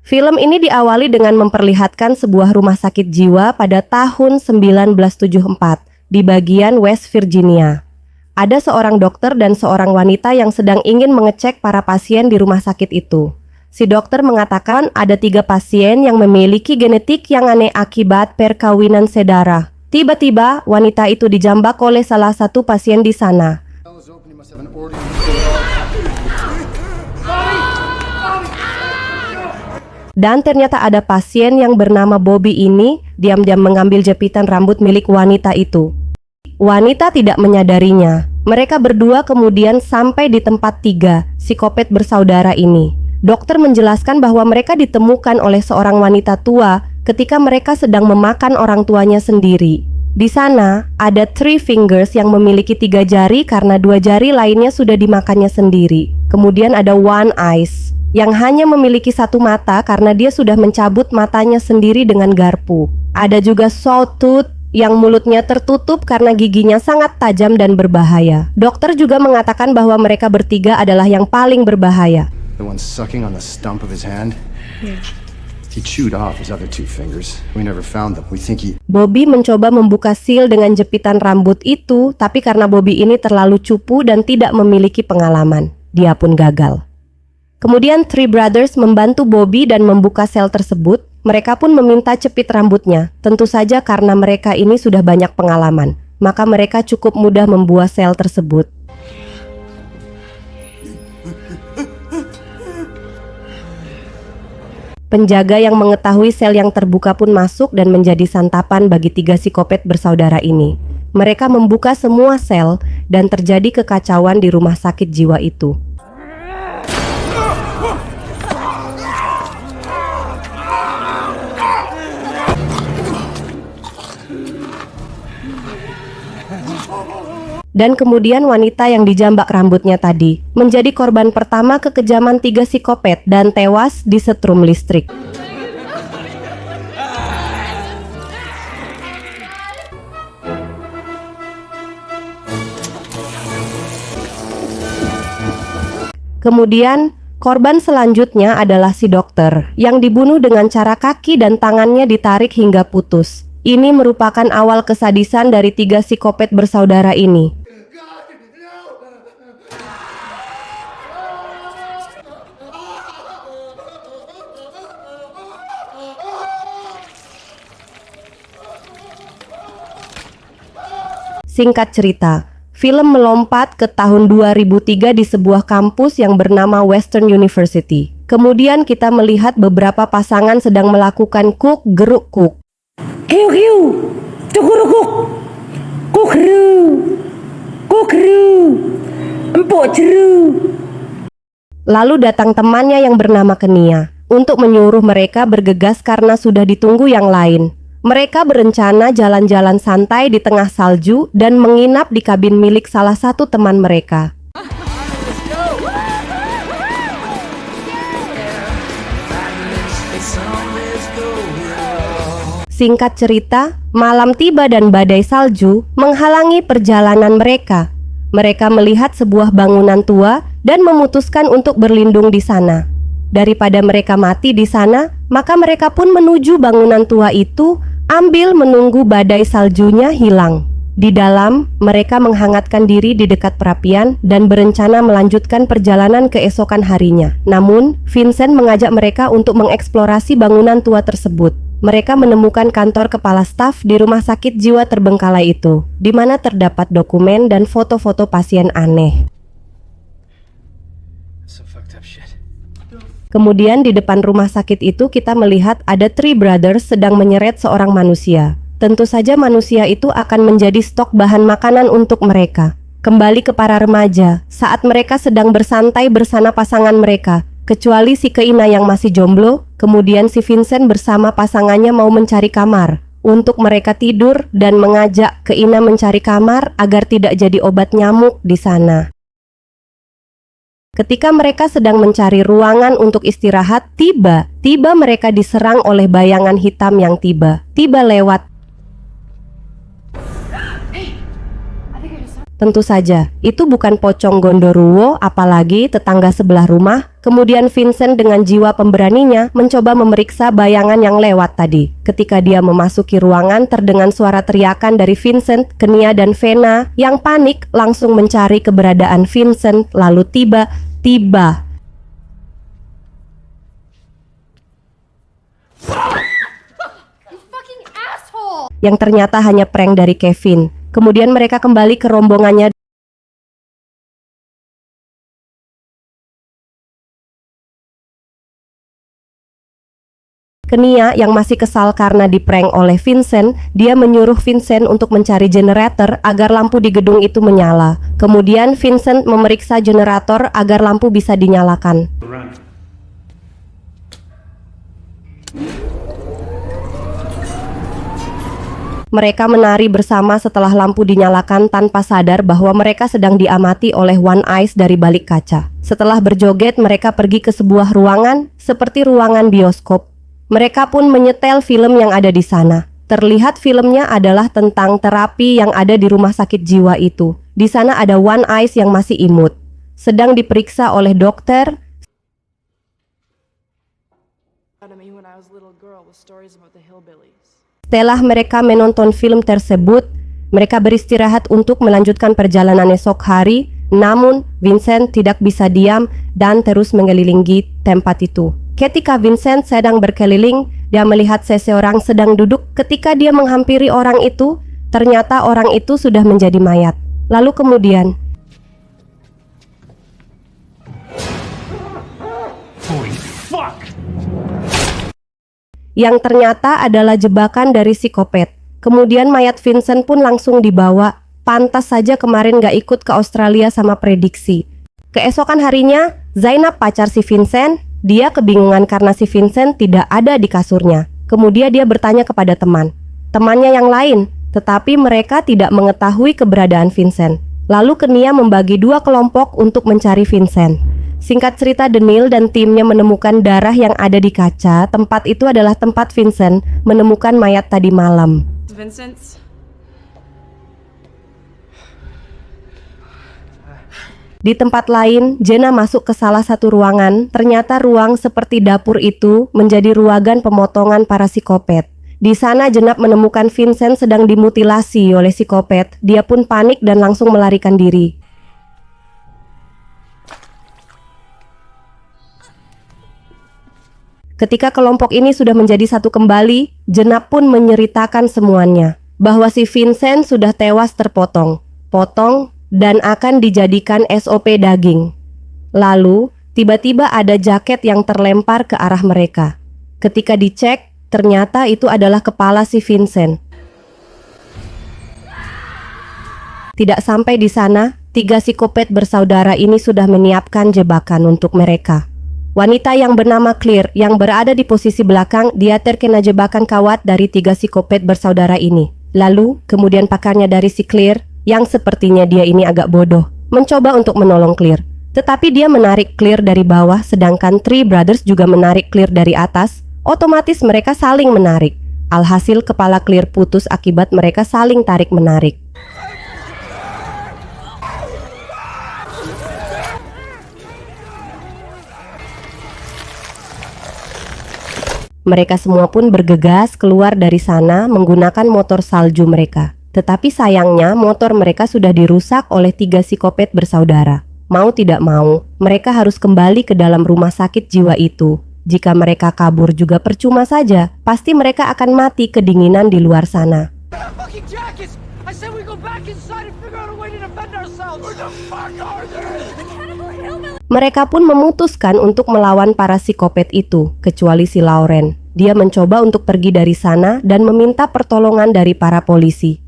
Film ini diawali dengan memperlihatkan sebuah rumah sakit jiwa pada tahun 1974 di bagian West Virginia. Ada seorang dokter dan seorang wanita yang sedang ingin mengecek para pasien di rumah sakit itu. Si dokter mengatakan ada 3 pasien yang memiliki genetik yang aneh akibat perkawinan saudara. Tiba-tiba, wanita itu dijambak oleh salah satu pasien di sana. Dan ternyata ada pasien yang bernama Bobby ini diam-diam mengambil jepitan rambut milik wanita itu. Wanita tidak menyadarinya. Mereka berdua kemudian sampai di tempat 3 psikopat bersaudara ini. Dokter menjelaskan bahwa mereka ditemukan oleh seorang wanita tua ketika mereka sedang memakan orang tuanya sendiri. Di sana ada 3 fingers yang memiliki 3 jari karena 2 jari lainnya sudah dimakannya sendiri. Kemudian ada one eyes yang hanya memiliki 1 mata karena dia sudah mencabut matanya sendiri dengan garpu. Ada juga sawtooth yang mulutnya tertutup karena giginya sangat tajam dan berbahaya. Dokter juga mengatakan bahwa mereka bertiga adalah yang paling berbahaya. The one sucking on the stump of his hand? He chewed off his other 2 fingers. We never found them. We think he... Bobby mencoba membuka sil dengan jepitan rambut itu, tapi karena Bobby ini terlalu cupu dan tidak memiliki pengalaman, dia pun gagal. Kemudian 3 brothers membantu Bobby dan membuka sel tersebut. Mereka pun meminta cepit rambutnya. Tentu saja karena mereka ini sudah banyak pengalaman, maka mereka cukup mudah membuat sel tersebut. Penjaga yang mengetahui sel yang terbuka pun masuk dan menjadi santapan bagi 3 psikopat bersaudara ini. Mereka membuka semua sel dan terjadi kekacauan di rumah sakit jiwa itu. Dan kemudian wanita yang dijambak rambutnya tadi menjadi korban pertama kekejaman 3 psikopat dan tewas disetrum listrik. Kemudian korban selanjutnya adalah si dokter yang dibunuh dengan cara kaki dan tangannya ditarik hingga putus. Ini merupakan awal kesadisan dari 3 psikopat bersaudara ini. Singkat cerita, film melompat ke tahun 2003 di sebuah kampus yang bernama Western University. Kemudian kita melihat beberapa pasangan sedang melakukan kuk geruk kuk. Kiu kiu, cukurukuk, kukru, kukru, empuk jeru. Lalu datang temannya yang bernama Kenia untuk menyuruh mereka bergegas karena sudah ditunggu yang lain. Mereka berencana jalan-jalan santai di tengah salju dan menginap di kabin milik salah satu teman mereka. Singkat cerita, malam tiba dan badai salju menghalangi perjalanan mereka. Mereka melihat sebuah bangunan tua dan memutuskan untuk berlindung di sana. Daripada mereka mati di sana, maka mereka pun menuju bangunan tua itu ambil menunggu badai saljunya hilang. Di dalam, mereka menghangatkan diri di dekat perapian dan berencana melanjutkan perjalanan keesokan harinya. Namun, Vincent mengajak mereka untuk mengeksplorasi bangunan tua tersebut. Mereka menemukan kantor kepala staf di rumah sakit jiwa terbengkalai itu, di mana terdapat dokumen dan foto-foto pasien aneh. Kemudian di depan rumah sakit itu kita melihat ada 3 brothers sedang menyeret seorang manusia. Tentu saja manusia itu akan menjadi stok bahan makanan untuk mereka. Kembali ke para remaja, saat mereka sedang bersantai bersama pasangan mereka, kecuali si Keina yang masih jomblo, kemudian si Vincent bersama pasangannya mau mencari kamar untuk mereka tidur dan mengajak Keina mencari kamar agar tidak jadi obat nyamuk di sana. Ketika mereka sedang mencari ruangan untuk istirahat, tiba-tiba mereka diserang oleh bayangan hitam yang tiba lewat. Tentu saja, itu bukan pocong Gondoruo, apalagi tetangga sebelah rumah. Kemudian Vincent dengan jiwa pemberaninya mencoba memeriksa bayangan yang lewat tadi. Ketika dia memasuki ruangan, terdengar suara teriakan dari Vincent, Kenia dan Vena yang panik langsung mencari keberadaan Vincent. Lalu tiba-tiba yang ternyata hanya prank dari Kevin. Kemudian mereka kembali ke rombongannya. Kenia yang masih kesal karena diprank oleh Vincent, dia menyuruh Vincent untuk mencari generator agar lampu di gedung itu menyala. Kemudian Vincent memeriksa generator agar lampu bisa dinyalakan. Mereka menari bersama setelah lampu dinyalakan tanpa sadar bahwa mereka sedang diamati oleh One Eyes dari balik kaca. Setelah berjoget, mereka pergi ke sebuah ruangan seperti ruangan bioskop. Mereka pun menyetel film yang ada di sana. Terlihat filmnya adalah tentang terapi yang ada di rumah sakit jiwa itu. Di sana ada One Eyes yang masih imut, sedang diperiksa oleh dokter. Setelah mereka menonton film tersebut, mereka beristirahat untuk melanjutkan perjalanan esok hari. Namun, Vincent tidak bisa diam dan terus mengelilingi tempat itu. Ketika Vincent sedang berkeliling, dia melihat seseorang sedang duduk. Ketika dia menghampiri orang itu, ternyata orang itu sudah menjadi mayat. Lalu kemudian, yang ternyata adalah jebakan dari psikopat. Kemudian mayat Vincent pun langsung dibawa. Pantas saja kemarin gak ikut ke Australia sama prediksi. Keesokan harinya, Zainab pacar si Vincent. Dia kebingungan karena si Vincent tidak ada di kasurnya. Kemudian dia bertanya kepada temannya yang lain, tetapi mereka tidak mengetahui keberadaan Vincent. Lalu Kenia membagi dua kelompok untuk mencari Vincent. Singkat cerita, Daniel dan timnya menemukan darah yang ada di kaca. Tempat itu adalah tempat Vincent menemukan mayat tadi malam. Di tempat lain, Jenna masuk ke salah satu ruangan. Ternyata ruang seperti dapur itu menjadi ruangan pemotongan para psikopat. Di sana Jenna menemukan Vincent sedang dimutilasi oleh psikopat. Dia pun panik dan langsung melarikan diri. Ketika kelompok ini sudah menjadi satu kembali, Jenna pun menceritakan semuanya, bahwa si Vincent sudah tewas terpotong, dan akan dijadikan SOP daging. Lalu, tiba-tiba ada jaket yang terlempar ke arah mereka. Ketika dicek, ternyata itu adalah kepala si Vincent. Tidak sampai di sana, 3 psikopat bersaudara ini sudah menyiapkan jebakan untuk mereka. Wanita yang bernama Claire yang berada di posisi belakang, dia terkena jebakan kawat dari 3 psikopat bersaudara ini. Lalu, kemudian pakarnya dari si Claire, yang sepertinya dia ini agak bodoh, mencoba untuk menolong Claire. Tetapi dia menarik Claire dari bawah, sedangkan Three Brothers juga menarik Claire dari atas. Otomatis mereka saling menarik. Alhasil kepala Claire putus akibat mereka saling tarik-menarik. Mereka semua pun bergegas keluar dari sana menggunakan motor salju mereka. Tetapi sayangnya motor mereka sudah dirusak oleh 3 psikopat bersaudara. Mau tidak mau, mereka harus kembali ke dalam rumah sakit jiwa itu. Jika mereka kabur juga percuma saja, pasti mereka akan mati kedinginan di luar sana. Mereka pun memutuskan untuk melawan para psikopat itu, kecuali si Lauren. Dia mencoba untuk pergi dari sana dan meminta pertolongan dari para polisi.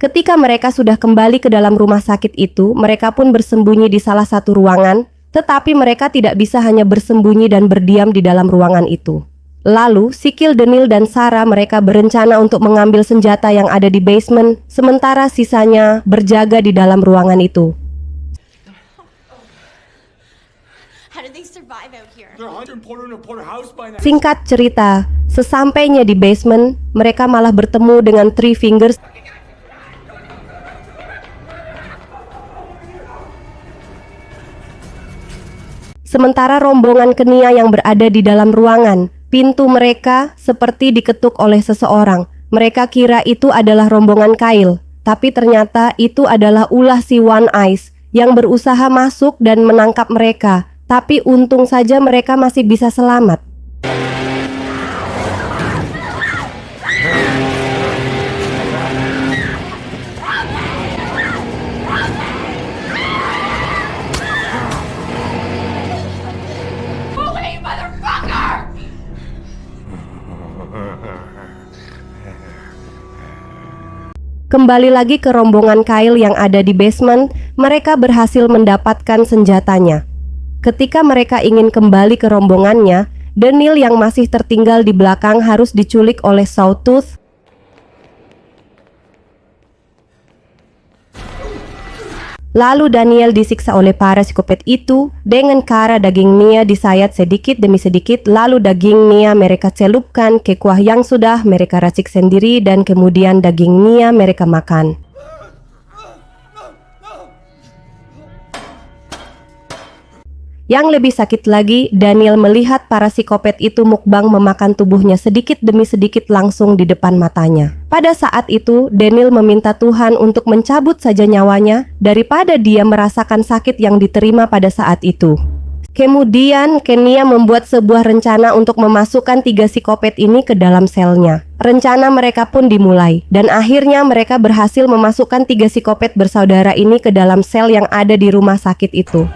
Ketika mereka sudah kembali ke dalam rumah sakit itu, mereka pun bersembunyi di salah satu ruangan, tetapi mereka tidak bisa hanya bersembunyi dan berdiam di dalam ruangan itu. Lalu, Sikil, Daniel, dan Sarah mereka berencana untuk mengambil senjata yang ada di basement, sementara sisanya berjaga di dalam ruangan itu. Singkat cerita, sesampainya di basement, mereka malah bertemu dengan Three Fingers Sementara rombongan Kenia yang berada di dalam ruangan, pintu mereka seperti diketuk oleh seseorang. Mereka kira itu adalah rombongan Kyle, tapi ternyata itu adalah ulah si One Eyes yang berusaha masuk dan menangkap mereka. Tapi untung saja mereka masih bisa selamat. Kembali lagi ke rombongan Kyle yang ada di basement, mereka berhasil mendapatkan senjatanya. Ketika mereka ingin kembali ke rombongannya, Daniel yang masih tertinggal di belakang harus diculik oleh Sawtooth. Lalu Daniel disiksa oleh para psikopat itu dengan cara daging Nia disayat sedikit demi sedikit, lalu daging Nia mereka celupkan ke kuah yang sudah mereka racik sendiri dan kemudian daging Nia mereka makan. Yang lebih sakit lagi, Daniel melihat para psikopat itu mukbang memakan tubuhnya sedikit demi sedikit langsung di depan matanya. Pada saat itu, Daniel meminta Tuhan untuk mencabut saja nyawanya daripada dia merasakan sakit yang diterima pada saat itu. Kemudian, Kenia membuat sebuah rencana untuk memasukkan 3 psikopat ini ke dalam selnya. Rencana mereka pun dimulai, dan akhirnya mereka berhasil memasukkan 3 psikopat bersaudara ini ke dalam sel yang ada di rumah sakit itu.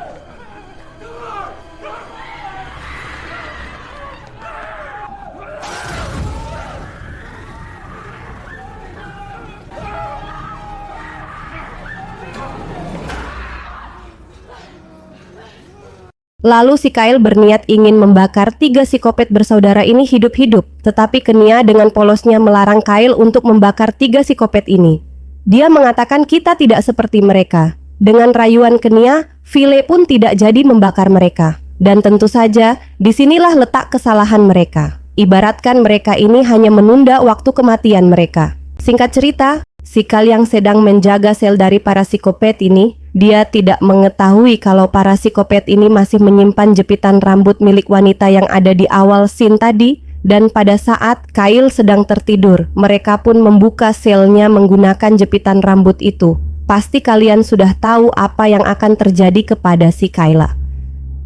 Lalu si Kyle berniat ingin membakar 3 psikopat bersaudara ini hidup-hidup, tetapi Kenia dengan polosnya melarang Kyle untuk membakar 3 psikopat ini. Dia mengatakan kita tidak seperti mereka. Dengan rayuan Kenia, Phile pun tidak jadi membakar mereka. Dan tentu saja, disinilah letak kesalahan mereka. Ibaratkan mereka ini hanya menunda waktu kematian mereka. Singkat cerita, si Kyle yang sedang menjaga sel dari para psikopat ini, dia tidak mengetahui kalau para psikopat ini masih menyimpan jepitan rambut milik wanita yang ada di awal scene tadi. Dan pada saat Kyle sedang tertidur, mereka pun membuka selnya menggunakan jepitan rambut itu. Pasti kalian sudah tahu apa yang akan terjadi kepada si Kayla.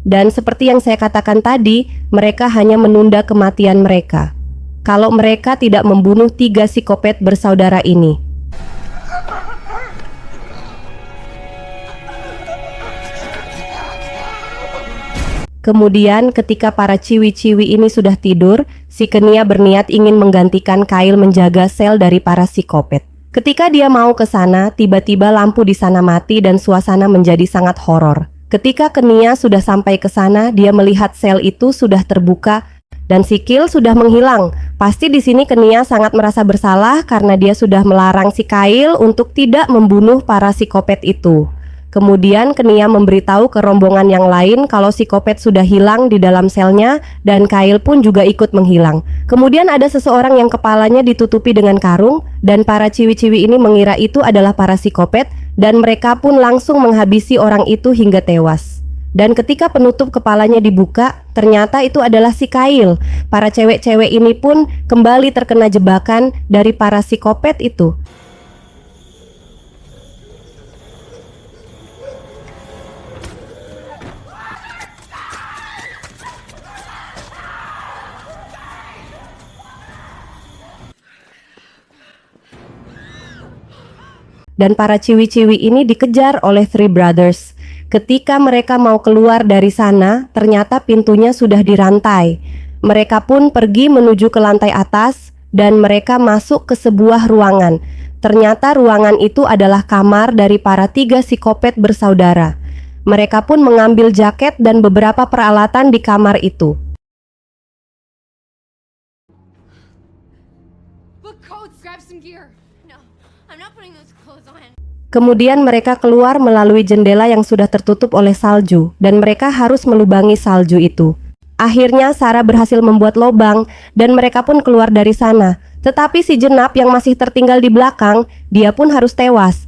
Dan seperti yang saya katakan tadi, mereka hanya menunda kematian mereka. Kalau mereka tidak membunuh 3 psikopat bersaudara ini. Kemudian ketika para ciwi-ciwi ini sudah tidur, si Kenia berniat ingin menggantikan Kyle menjaga sel dari para psikopat. Ketika dia mau ke sana, tiba-tiba lampu di sana mati dan suasana menjadi sangat horor. Ketika Kenia sudah sampai ke sana, dia melihat sel itu sudah terbuka dan si Kyle sudah menghilang. Pasti di sini Kenia sangat merasa bersalah karena dia sudah melarang si Kyle untuk tidak membunuh para psikopat itu. Kemudian Kenia memberitahu ke rombongan yang lain kalau psikopat sudah hilang di dalam selnya dan Kyle pun juga ikut menghilang. Kemudian ada seseorang yang kepalanya ditutupi dengan karung dan para ciwi-ciwi ini mengira itu adalah para psikopat dan mereka pun langsung menghabisi orang itu hingga tewas. Dan ketika penutup kepalanya dibuka, ternyata itu adalah si Kyle. Para cewek-cewek ini pun kembali terkena jebakan dari para psikopat itu. Dan para ciwi-ciwi ini dikejar oleh Three Brothers. Ketika mereka mau keluar dari sana, ternyata pintunya sudah dirantai. Mereka pun pergi menuju ke lantai atas dan mereka masuk ke sebuah ruangan. Ternyata ruangan itu adalah kamar dari para 3 psikopat bersaudara. Mereka pun mengambil jaket dan beberapa peralatan di kamar itu. Look, coats, grab some gear. No, I'm not putting those clothes on. Kemudian mereka keluar melalui jendela yang sudah tertutup oleh salju dan mereka harus melubangi salju itu. Akhirnya Sarah berhasil membuat lubang dan mereka pun keluar dari sana. Tetapi si Jenap yang masih tertinggal di belakang, dia pun harus tewas.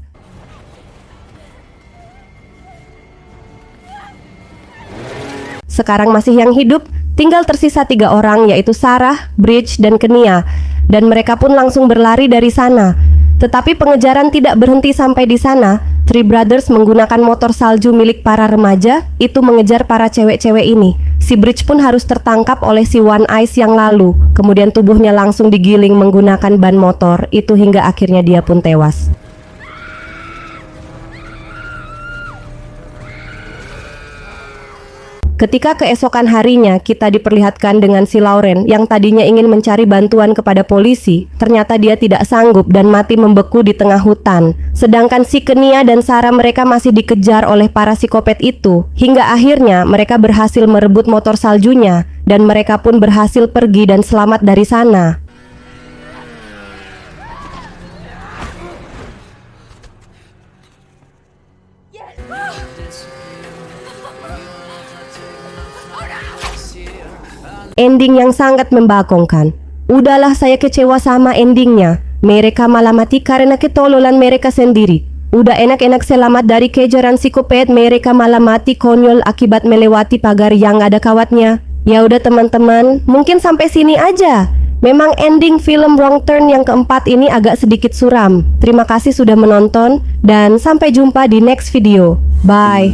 sekarang masih yang hidup. Tinggal tersisa 3 orang, yaitu Sarah, Bridge, dan Kenia. Dan mereka pun langsung berlari dari sana. Tetapi pengejaran tidak berhenti sampai di sana. Three Brothers menggunakan motor salju milik para remaja itu mengejar para cewek-cewek ini. Si Bridge pun harus tertangkap oleh si One Eyes yang lalu. Kemudian tubuhnya langsung digiling menggunakan ban motor itu hingga akhirnya dia pun tewas. Ketika keesokan harinya kita diperlihatkan dengan si Lauren yang tadinya ingin mencari bantuan kepada polisi, ternyata dia tidak sanggup dan mati membeku di tengah hutan. Sedangkan si Kenia dan Sarah mereka masih dikejar oleh para psikopat itu, hingga akhirnya mereka berhasil merebut motor saljunya dan mereka pun berhasil pergi dan selamat dari sana. Ending yang sangat membagongkan. Udahlah, saya kecewa sama endingnya. Mereka malah mati karena ketololan mereka sendiri. Udah enak-enak selamat dari kejaran psikopat, mereka malah mati konyol akibat melewati pagar yang ada kawatnya. Ya udah teman-teman, mungkin sampai sini aja. Memang ending film Wrong Turn yang keempat ini agak sedikit suram. Terima kasih sudah menonton dan sampai jumpa di next video. Bye.